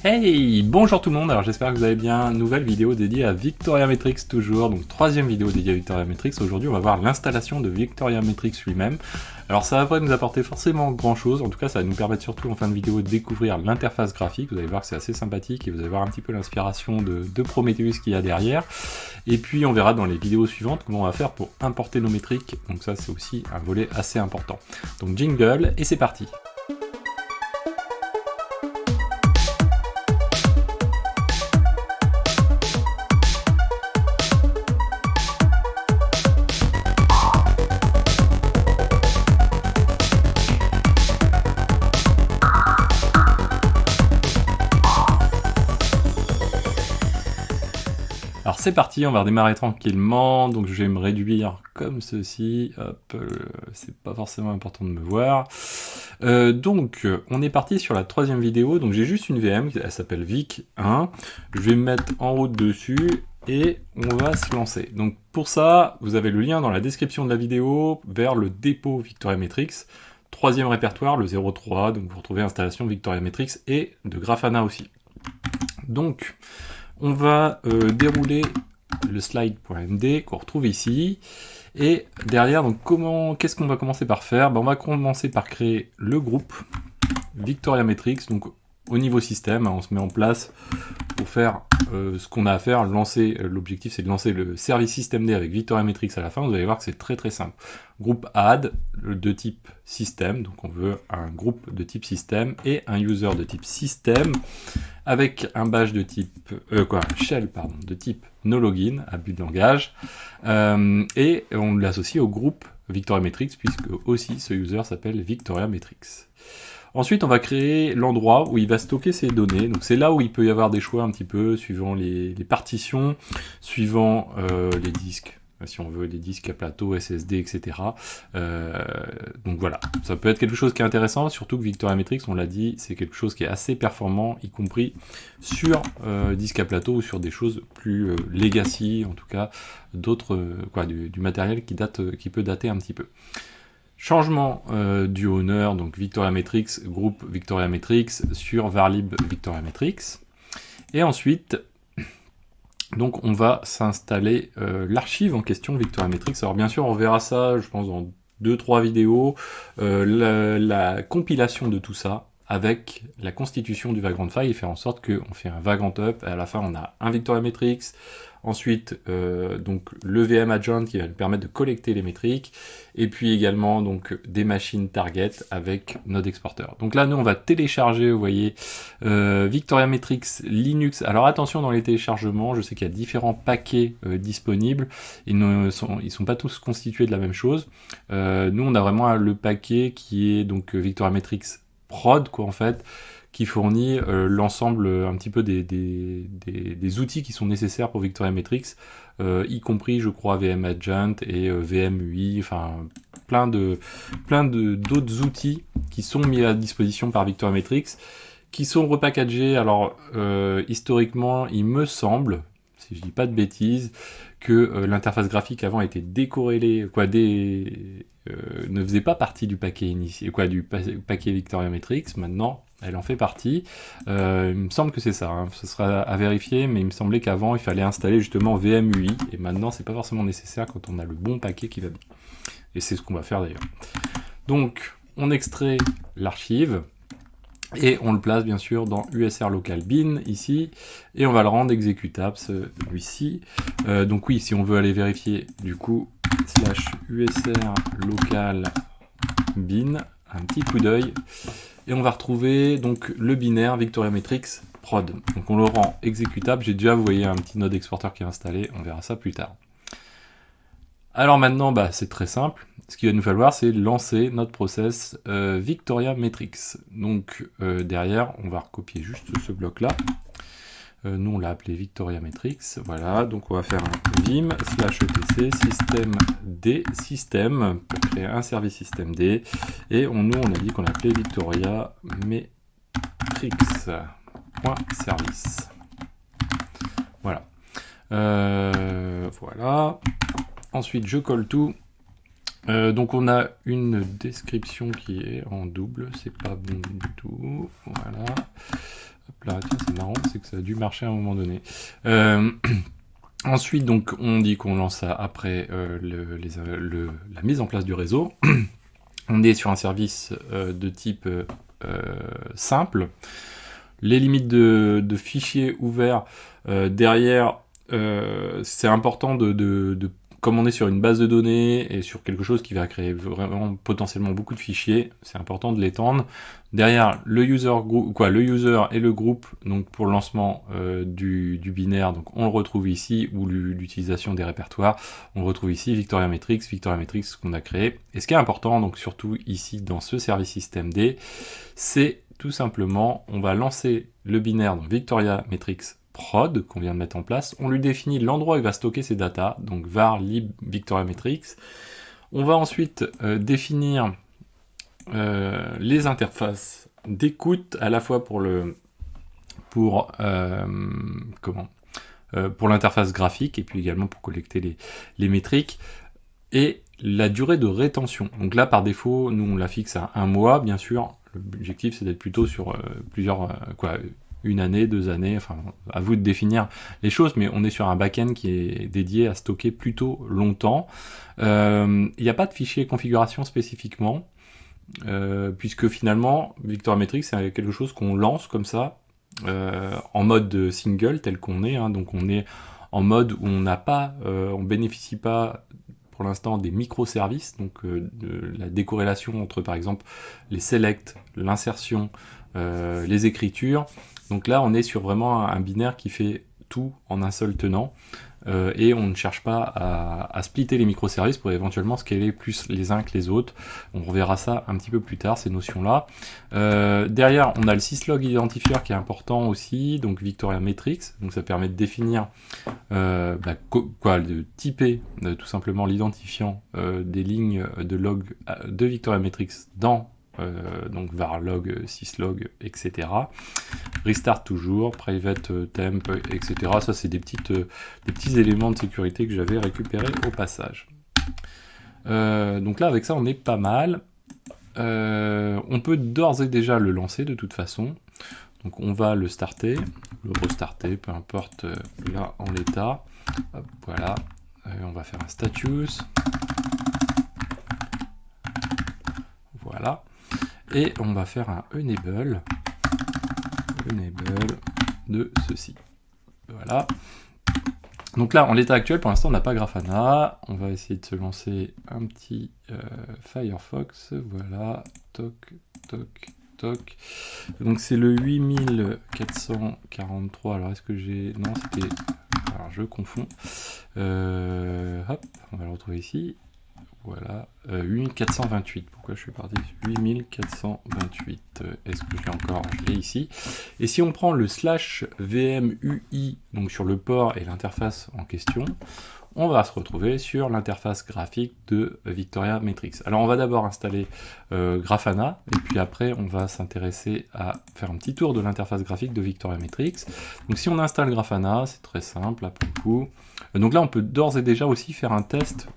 Hey, bonjour tout le monde, alors j'espère que vous allez bien. Nouvelle vidéo dédiée à Victoria Matrix toujours, donc troisième vidéo dédiée à Victoria Matrix. Aujourd'hui on va voir l'installation de Victoria Matrix lui-même. Alors ça va pas nous apporter forcément grand chose, en tout cas ça va nous permettre surtout en fin de vidéo de découvrir l'interface graphique. Vous allez voir que c'est assez sympathique et vous allez voir un petit peu l'inspiration de Prometheus qu'il y a derrière. Et puis on verra dans les vidéos suivantes comment on va faire pour importer nos métriques, donc ça c'est aussi un volet assez important. Donc jingle et c'est parti. Alors c'est parti, on va redémarrer tranquillement, donc je vais me réduire comme ceci, hop, c'est pas forcément important de me voir. Donc on est parti sur la troisième vidéo, donc j'ai juste une VM, elle s'appelle Vic1, je vais me mettre en route dessus, et on va se lancer. Donc pour ça, vous avez le lien dans la description de la vidéo vers le dépôt Victoria Matrix, troisième répertoire, le 03, donc vous retrouvez installation Victoria Matrix et de Grafana aussi. Donc, on va dérouler le slide.md qu'on retrouve ici. Et derrière, donc qu'est-ce qu'on va commencer par faire? On va commencer par créer le groupe Victoria Matrix. Donc au niveau système, on se met en place pour faire ce qu'on a à faire. L'objectif c'est de lancer le service systemd avec Victoria Matrix à la fin. Vous allez voir que c'est très très simple. Groupe add de type système, donc on veut un groupe de type système et un user de type système avec un bash de type shell de type noLogin à but de langage, et on l'associe au groupe Victoria Matrix puisque aussi ce user s'appelle Victoria Matrix. Ensuite, on va créer l'endroit où il va stocker ses données. Donc c'est là où il peut y avoir des choix un petit peu suivant les partitions, suivant les disques. Si on veut des disques à plateau, SSD, etc. Donc voilà, ça peut être quelque chose qui est intéressant, surtout que Victoria Matrix, on l'a dit, c'est quelque chose qui est assez performant, y compris sur disques à plateau ou sur des choses plus legacy, en tout cas d'autres, du matériel qui peut dater un petit peu. Changement du owner, donc Victoria Matrix, groupe Victoria Matrix sur varlib Victoria Matrix. Et ensuite, donc on va s'installer l'archive en question Victoria Matrix. Alors bien sûr, on verra ça, je pense, dans 2-3 vidéos, la compilation de tout ça avec la constitution du vagrant file et faire en sorte qu'on fait un vagrant up, et à la fin on a un Victoria Matrix, ensuite donc le VM agent qui va nous permettre de collecter les métriques, et puis également donc des machines target avec Node Exporter. Donc là nous on va télécharger, vous voyez, Victoria Matrix Linux. Alors attention dans les téléchargements, je sais qu'il y a différents paquets disponibles, ils sont pas tous constitués de la même chose. Nous on a vraiment le paquet qui est donc Victoria Matrix prod en fait, qui fournit l'ensemble un petit peu des outils qui sont nécessaires pour Victoria Matrix, y compris je crois VM Agent et VM UI, enfin plein d'autres outils qui sont mis à disposition par Victoria Matrix, qui sont repackagés. Alors historiquement il me semble, si je dis pas de bêtises, que l'interface graphique avant était décorrélée, ne faisait pas partie du paquet initial, du paquet Victoria Matrix. Maintenant, elle en fait partie. Il me semble que c'est ça. Hein. Ce sera à vérifier, mais il me semblait qu'avant il fallait installer justement VMUI, et maintenant c'est pas forcément nécessaire quand on a le bon paquet qui va bien. Et c'est ce qu'on va faire d'ailleurs. Donc, on extrait l'archive. Et on le place bien sûr dans usr local bin ici, et on va le rendre exécutable celui-ci. Donc oui, si on veut aller vérifier, du coup, /usr local bin, un petit coup d'œil, et on va retrouver donc le binaire Victoria Matrix prod. Donc on le rend exécutable. J'ai déjà, vous voyez, un petit node exporter qui est installé, on verra ça plus tard. Alors maintenant, c'est très simple. Ce qu'il va nous falloir, c'est lancer notre process Victoria Matrix. Donc derrière, on va recopier juste ce bloc-là. Nous, on l'a appelé Victoria Matrix. Voilà, donc on va faire un vim /etc système pour créer un service systemd. Et nous, on a dit qu'on l'appelait Victoria Matrix.service. Voilà. Voilà. Ensuite, je colle tout. Donc on a une description qui est en double, c'est pas bon du tout. Voilà. Hop là, tiens, c'est marrant, c'est que ça a dû marcher à un moment donné. Ensuite, donc, on dit qu'on lance ça après la mise en place du réseau. On est sur un service de type simple. Les limites de fichiers ouverts derrière, c'est important comme on est sur une base de données et sur quelque chose qui va créer vraiment potentiellement beaucoup de fichiers, c'est important de l'étendre. Derrière, le user et le groupe, donc pour le lancement du binaire, donc on le retrouve ici, ou l'utilisation des répertoires, on le retrouve ici, Victoria Matrix qu'on a créé. Et ce qui est important, donc surtout ici dans ce service systemd, c'est tout simplement, on va lancer le binaire, donc Victoria Matrix prod qu'on vient de mettre en place, on lui définit l'endroit où il va stocker ses datas, donc var lib Victoria Matrix. On va ensuite définir les interfaces d'écoute, à la fois pour l'interface graphique et puis également pour collecter les métriques, et la durée de rétention. Donc là, par défaut, nous on la fixe à 1 mois, bien sûr. L'objectif c'est d'être plutôt sur une année, 2 années, enfin à vous de définir les choses, mais on est sur un back-end qui est dédié à stocker plutôt longtemps. Il n'y a pas de fichier configuration spécifiquement, puisque finalement Victoria Matrix c'est quelque chose qu'on lance comme ça, en mode single tel qu'on est, hein, donc on est en mode où on bénéficie pas pour l'instant des microservices, donc de la décorrélation entre par exemple les selects, l'insertion, les écritures. Donc là on est sur vraiment un binaire qui fait tout en un seul tenant, et on ne cherche pas à splitter les microservices pour éventuellement scaler plus les uns que les autres. On reverra ça un petit peu plus tard, ces notions-là. Derrière, on a le syslog identifier qui est important aussi, donc Victoria Matrix, donc ça permet de définir, de typer tout simplement l'identifiant des lignes de log de Victoria Matrix dans donc var log, syslog, etc. Restart toujours, private temp, etc. Ça c'est des petits éléments de sécurité que j'avais récupérés au passage. Donc là avec ça on est pas mal. On peut d'ores et déjà le lancer de toute façon. Donc on va le starter, le restarter, peu importe là en l'état. Voilà, on va faire un status. Voilà. Et on va faire un enable de ceci. Voilà. Donc là, en l'état actuel, pour l'instant, on n'a pas Grafana. On va essayer de se lancer un petit Firefox. Voilà. Toc, toc, toc. Donc c'est le 8443. Alors est-ce que j'ai... Non, c'était... Alors je confonds. Hop, on va le retrouver ici. Voilà, 8428. Pourquoi je suis parti 8428. Est-ce que j'ai encore... Je l'ai ici. Et si on prend le /vmui, donc sur le port et l'interface en question, on va se retrouver sur l'interface graphique de Victoria Matrix. Alors on va d'abord installer Grafana, et puis après on va s'intéresser à faire un petit tour de l'interface graphique de Victoria Matrix. Donc si on installe Grafana, c'est très simple, là pour le coup. Donc là on peut d'ores et déjà aussi faire un test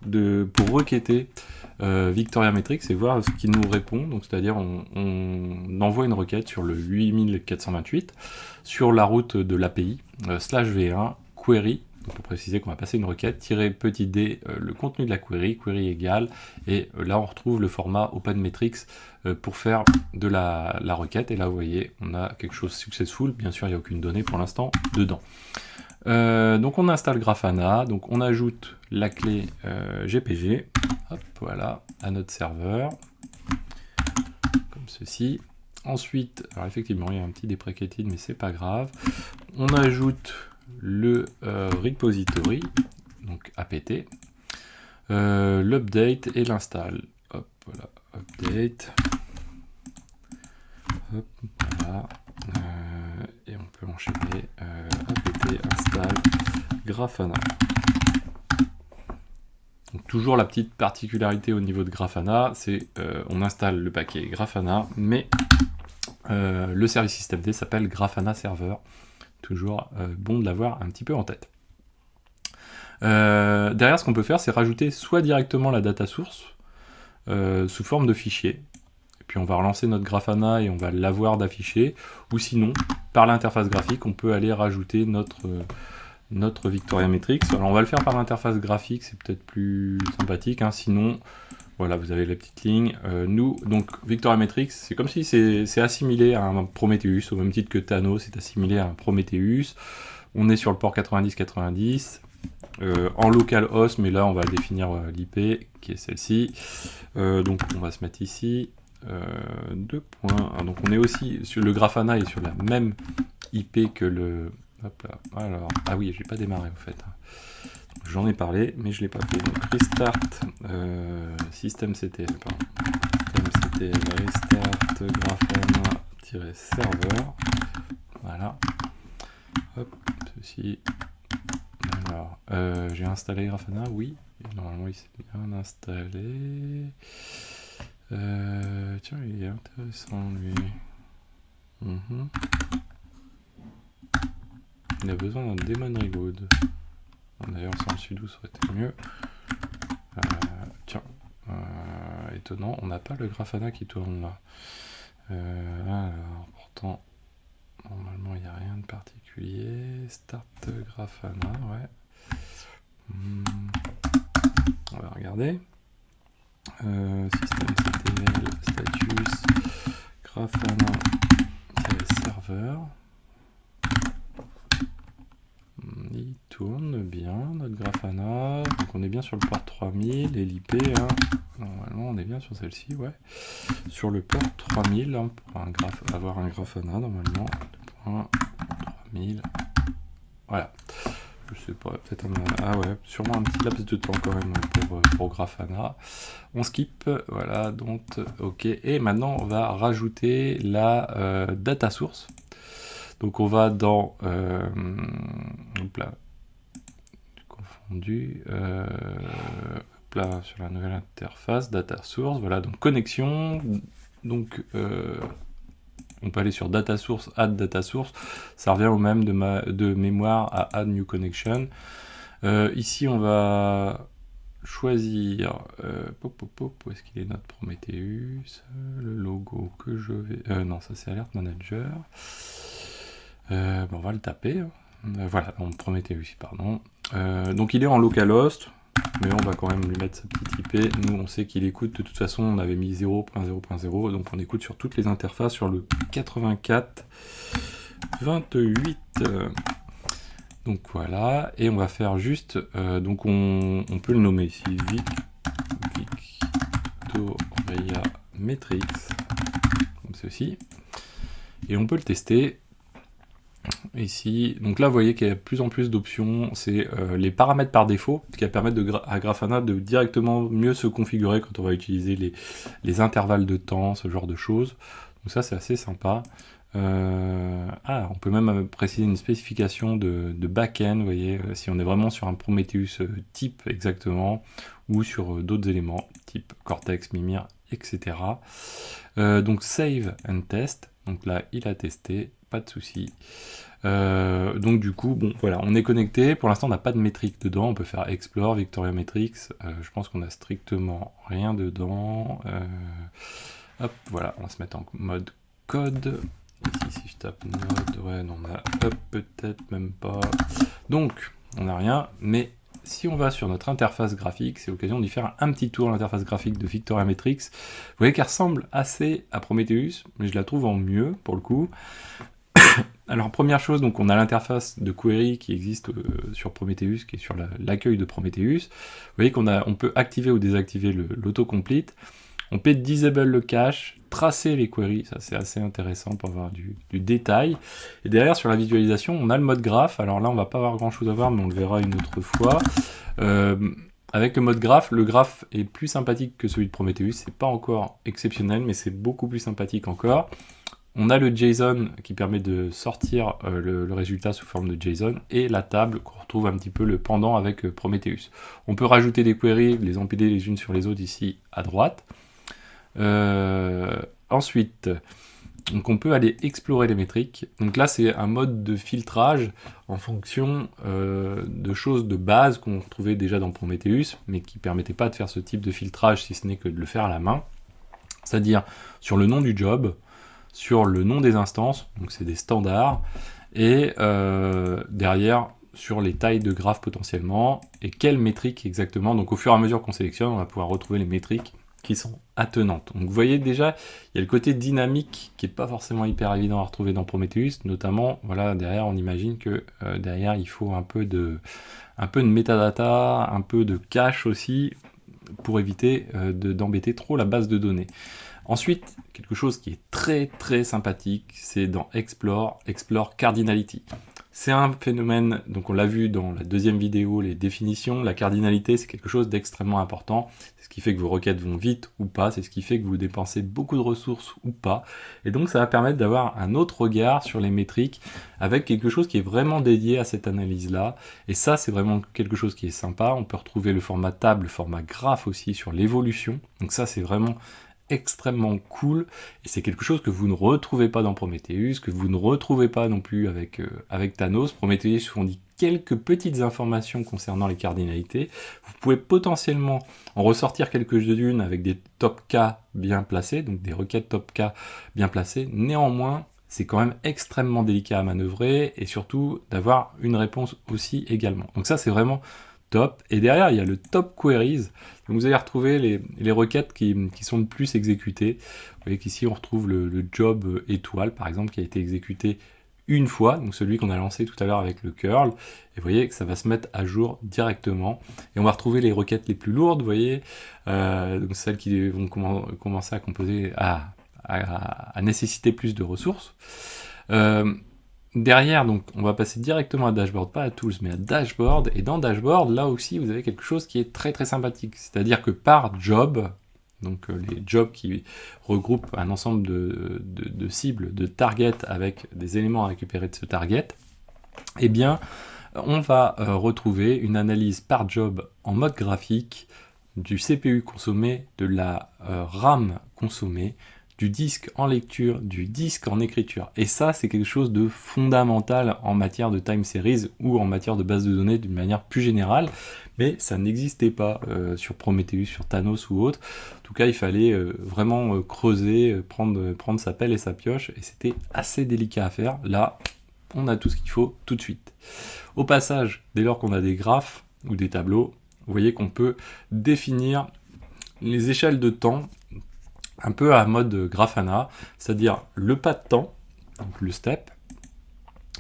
pour requêter Victoria Matrix et voir ce qu'il nous répond. Donc c'est-à-dire on envoie une requête sur le 8428 sur la route de l'API /v1 query. Donc pour préciser qu'on va passer une requête, tirer petit d, le contenu de la query égale, et là on retrouve le format OpenMetrics pour faire de la requête, et là vous voyez, on a quelque chose successful, bien sûr il n'y a aucune donnée pour l'instant dedans. Donc on installe Grafana, donc on ajoute la clé GPG, hop, voilà, à notre serveur, comme ceci. Ensuite, alors effectivement il y a un petit deprecated, mais c'est pas grave, on ajoute le repository, donc apt, l'update et l'install. Hop, voilà, update. Hop, voilà. Et on peut enchaîner apt install Grafana. Donc toujours la petite particularité au niveau de Grafana, c'est on installe le paquet Grafana, mais le service systemd s'appelle Grafana Server. Toujours bon de l'avoir un petit peu en tête. Derrière, ce qu'on peut faire, c'est rajouter soit directement la data source sous forme de fichier, puis on va relancer notre Grafana et on va l'avoir d'afficher, ou sinon, par l'interface graphique, on peut aller rajouter notre Victoria Matrix. Alors on va le faire par l'interface graphique, c'est peut-être plus sympathique, hein. Sinon, voilà, vous avez la petite ligne. Nous, donc Victoria Matrix, c'est comme si c'est assimilé à un Prometheus, au même titre que Thanos c'est assimilé à un Prometheus. On est sur le port 90-90. En localhost, mais là on va définir l'IP qui est celle-ci. Donc on va se mettre ici. 2 points. Donc on est aussi sur le Grafana est sur la même IP que le. Hop là. Alors, ah oui, j'ai pas démarré en fait. J'en ai parlé, mais je l'ai pas fait. Donc restart systemctl, pardon. Systemctl restart grafana-serveur. Voilà. Hop, ceci. Alors, j'ai installé Grafana, oui. Normalement, il s'est bien installé. Tiens, il est intéressant, lui. Il a besoin d'un daemon reload. D'ailleurs, sans le sudo, ça aurait été mieux. Tiens, étonnant, on n'a pas le Grafana qui tourne là. Alors, pourtant, normalement, il n'y a rien de particulier. Start Grafana, ouais. On va regarder. Systemctl status Grafana-serveur. Il tourne bien notre Grafana. Donc on est bien sur le port 3000 et l'IP. Hein. Normalement, on est bien sur celle-ci, ouais. Sur le port 3000, hein, pour avoir un Grafana, normalement. 3000. Voilà. Je sais pas, peut-être ah ouais, sûrement un petit laps de temps quand même pour Grafana. On skip, voilà, donc ok. Et maintenant, on va rajouter la data source. Donc on va dans hop là, confondu, hop là, sur la nouvelle interface, data source, voilà, donc connexion, donc on peut aller sur data source, add data source, ça revient au même de mémoire à add new connection. Ici on va choisir, où est-ce qu'il est notre Prometheus, le logo que je vais, non ça c'est Alert Manager. Bon, on va le taper. Voilà, on Prometheus ici, pardon. Donc il est en localhost, mais on va quand même lui mettre sa petite IP. Nous, on sait qu'il écoute. De toute façon, on avait mis 0.0.0, donc on écoute sur toutes les interfaces sur le 84.28. Donc voilà, et on va faire juste. Donc on peut le nommer ici Victoria Matrix, comme ceci. Et on peut le tester. Ici, donc là vous voyez qu'il y a de plus en plus d'options, c'est les paramètres par défaut qui permettent à Grafana de directement mieux se configurer quand on va utiliser les intervalles de temps, ce genre de choses. Donc ça c'est assez sympa. On peut même préciser une spécification de back-end, vous voyez, si on est vraiment sur un Prometheus type exactement, ou sur d'autres éléments, type Cortex, Mimir, etc. Donc save and test, donc là il a testé, pas de souci. Donc du coup, bon voilà, on est connecté, pour l'instant on n'a pas de métrique dedans, on peut faire Explore, Victoria Matrix, je pense qu'on a strictement rien dedans. Hop, voilà, on va se mettre en mode code. Ici, si je tape node, ouais, non, on a, hop, peut-être même pas. Donc, on n'a rien, mais si on va sur notre interface graphique, c'est l'occasion d'y faire un petit tour à l'interface graphique de Victoria Matrix. Vous voyez qu'elle ressemble assez à Prometheus, mais je la trouve en mieux, pour le coup. Alors, première chose, donc on a l'interface de query qui existe sur Prometheus, qui est sur l'accueil de Prometheus. Vous voyez on peut activer ou désactiver l'autocomplete. On peut disable le cache, tracer les queries, ça c'est assez intéressant pour avoir du détail. Et derrière, sur la visualisation, on a le mode graph. Alors là, on va pas avoir grand chose à voir, mais on le verra une autre fois. Avec le mode graph, le graph est plus sympathique que celui de Prometheus. C'est pas encore exceptionnel, mais c'est beaucoup plus sympathique encore. On a le JSON qui permet de sortir le résultat sous forme de JSON et la table qu'on retrouve un petit peu le pendant avec Prometheus. On peut rajouter des queries, les empiler les unes sur les autres ici à droite. Ensuite, donc on peut aller explorer les métriques. Donc là, c'est un mode de filtrage en fonction de choses de base qu'on retrouvait déjà dans Prometheus, mais qui ne permettait pas de faire ce type de filtrage si ce n'est que de le faire à la main. c'est-à-dire sur le nom du job, sur le nom des instances, donc c'est des standards, et derrière sur les tailles de graphes potentiellement, et quelles métriques exactement. Donc au fur et à mesure qu'on sélectionne, on va pouvoir retrouver les métriques qui sont attenantes. Donc vous voyez déjà, il y a le côté dynamique qui n'est pas forcément hyper évident à retrouver dans Prometheus, notamment, voilà, derrière on imagine que derrière il faut un peu de metadata, un peu de cache aussi, pour éviter d'embêter trop la base de données. Ensuite, quelque chose qui est très très sympathique, c'est dans Explore Cardinality. C'est un phénomène, donc on l'a vu dans la deuxième vidéo, les définitions, la cardinalité c'est quelque chose d'extrêmement important, c'est ce qui fait que vos requêtes vont vite ou pas, c'est ce qui fait que vous dépensez beaucoup de ressources ou pas, et donc ça va permettre d'avoir un autre regard sur les métriques avec quelque chose qui est vraiment dédié à cette analyse-là, et ça c'est vraiment quelque chose qui est sympa. On peut retrouver le format table, le format graphe aussi sur l'évolution, donc ça c'est vraiment extrêmement cool, et c'est quelque chose que vous ne retrouvez pas dans Prometheus, que vous ne retrouvez pas non plus avec Thanos. Prometheus fournit quelques petites informations concernant les cardinalités. Vous pouvez potentiellement en ressortir quelques-unes avec des top K bien placés, donc des requêtes top K bien placées. Néanmoins, c'est quand même extrêmement délicat à manœuvrer, et surtout d'avoir une réponse aussi également. Donc ça c'est vraiment top. Et derrière, il y a le top queries. Donc vous allez retrouver les requêtes qui sont le plus exécutées. Vous voyez qu'ici, on retrouve le job étoile, par exemple, qui a été exécuté une fois, donc celui qu'on a lancé tout à l'heure avec le curl. Et vous voyez que ça va se mettre à jour directement. Et on va retrouver les requêtes les plus lourdes, vous voyez, donc celles qui vont commencer à composer, à nécessiter plus de ressources. Derrière, donc, on va passer directement à Dashboard, pas à Tools, mais à Dashboard. Et dans Dashboard, là aussi, vous avez quelque chose qui est très très sympathique. C'est-à-dire que par job, donc les jobs qui regroupent un ensemble de cibles, de targets avec des éléments à récupérer de ce target, eh bien, on va retrouver une analyse par job en mode graphique du CPU consommé, de la RAM consommée, du disque en lecture, du disque en écriture. Et ça, c'est quelque chose de fondamental en matière de time series ou en matière de base de données d'une manière plus générale, mais ça n'existait pas sur Prometheus, sur Thanos ou autre. En tout cas, il fallait vraiment creuser, prendre sa pelle et sa pioche, et c'était assez délicat à faire. Là, on a tout ce qu'il faut tout de suite. Au passage, dès lors qu'on a des graphes ou des tableaux, vous voyez qu'on peut définir les échelles de temps un peu à mode Grafana, c'est-à-dire le pas de temps, donc le step,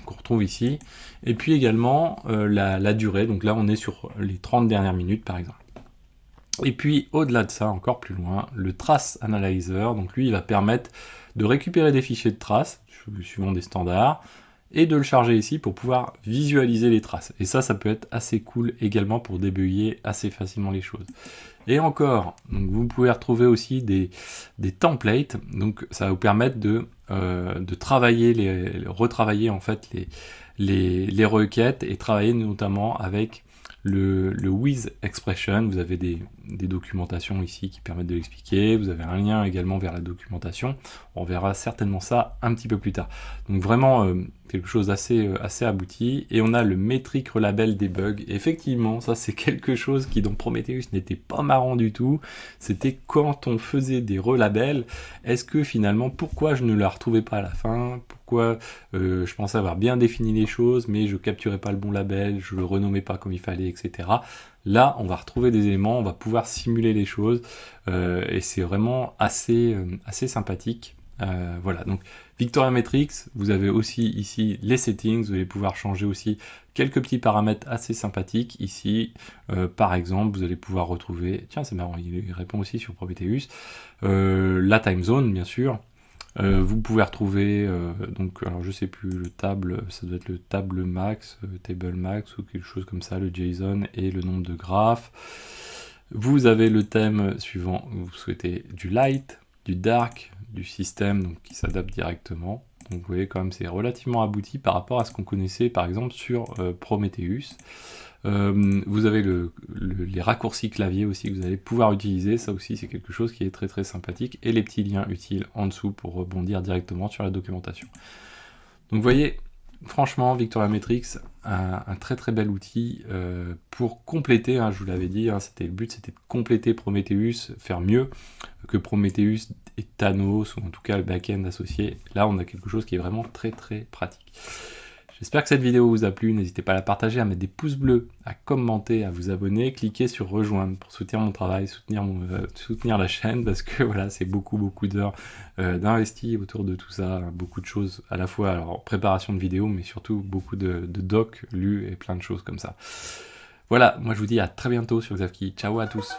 qu'on retrouve ici, et puis également la durée, donc là on est sur les 30 dernières minutes par exemple. Et puis au-delà de ça, encore plus loin, le Trace Analyzer, donc lui il va permettre de récupérer des fichiers de traces, suivant des standards, et de le charger ici pour pouvoir visualiser les traces. Et ça peut être assez cool également pour débugger assez facilement les choses. Et encore, donc vous pouvez retrouver aussi des templates, donc ça va vous permettre de travailler, retravailler en fait les requêtes, et travailler notamment avec le with expression. Vous avez des documentations ici qui permettent de l'expliquer, vous avez un lien également vers la documentation, on verra certainement ça un petit peu plus tard. Donc vraiment quelque chose d'assez abouti, et on a le metric relabel debug. Et effectivement, ça c'est quelque chose qui dans Prometheus n'était pas marrant du tout, c'était quand on faisait des relabels, est-ce que finalement, pourquoi je ne la retrouvais pas à la fin, pourquoi je pensais avoir bien défini les choses, mais je capturais pas le bon label, je le renommais pas comme il fallait, etc. Là, on va retrouver des éléments, on va pouvoir simuler les choses, et c'est vraiment assez sympathique. Voilà, donc Victoria Metrics, vous avez aussi ici les settings, vous allez pouvoir changer aussi quelques petits paramètres assez sympathiques. Ici, par exemple, vous allez pouvoir retrouver, tiens c'est marrant, il répond aussi sur Prometheus, la time zone bien sûr. Vous pouvez retrouver, donc, alors je sais plus, le table, ça doit être le table max, table max ou quelque chose comme ça, le JSON et le nombre de graphes. Vous avez le thème suivant, vous souhaitez du light, du dark, du système, donc qui s'adapte directement. Donc vous voyez quand même c'est relativement abouti par rapport à ce qu'on connaissait par exemple sur Prometheus. Vous avez les raccourcis clavier aussi que vous allez pouvoir utiliser, ça aussi c'est quelque chose qui est très très sympathique, et les petits liens utiles en dessous pour rebondir directement sur la documentation. Donc vous voyez, franchement, Victoria Metrics, un très très bel outil pour compléter, hein, je vous l'avais dit, hein, le but c'était de compléter Prometheus, faire mieux que Prometheus et Thanos, ou en tout cas le back-end associé. Là, on a quelque chose qui est vraiment très très pratique. J'espère que cette vidéo vous a plu, n'hésitez pas à la partager, à mettre des pouces bleus, à commenter, à vous abonner, cliquez sur rejoindre pour soutenir mon travail, soutenir la chaîne, parce que voilà, c'est beaucoup d'heures d'investi autour de tout ça, beaucoup de choses à la fois, alors préparation de vidéos, mais surtout beaucoup de docs lus et plein de choses comme ça. Voilà, moi je vous dis à très bientôt sur Xavki, ciao à tous.